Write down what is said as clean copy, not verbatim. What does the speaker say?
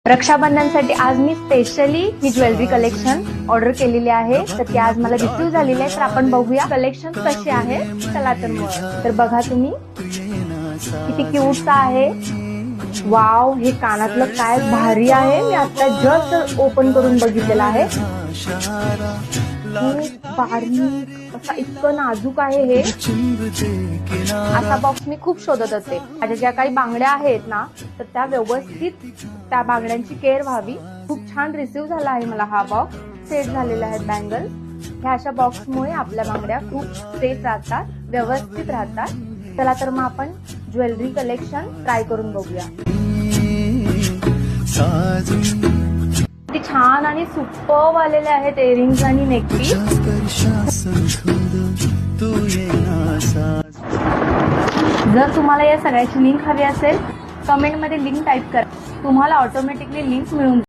रक्षाबंधनसाठी आज मी स्पेशली ही jewellery collection order केलेली आहे, तर ती आज मला रिसीव झालेली आहे. तर आपण बघूया कलेक्शन कसे आहे. चला तर बघा तुम्ही किती क्यूट आहे. वाव, हे कानातलं काय भारी आहे. मी आता जस्ट ओपन करून बघितलेलं आहे. बारीक असा इतकं नाजूक आहे हे. असा बॉक्स मी खूप शोधत होते. माझ्या ज्या काही बांगड्या आहेत ना, तर त्या व्यवस्थित त्या बांगड्यांची केअर व्हावी. खूप छान रिसीव झाला आहे मला हा बॉक्स. सेट झालेले आहेत बँगल. ह्या अशा बॉक्समुळे आपल्या बांगड्या खूप सेफ राहतात, व्यवस्थित राहतात. चला तर मग आपण ज्वेलरी कलेक्शन ट्राय करून बघूया. किती छान आणि सुपर्ब आलेले आहेत इयरिंग्स आणि नेकपीस. जर तुम्हाला या सगळ्याची लिंक हवी असेल, कमेंट मध्ये लिंक टाईप करा. तुम्हाला ऑटोमॅटिकली लिंक मिळून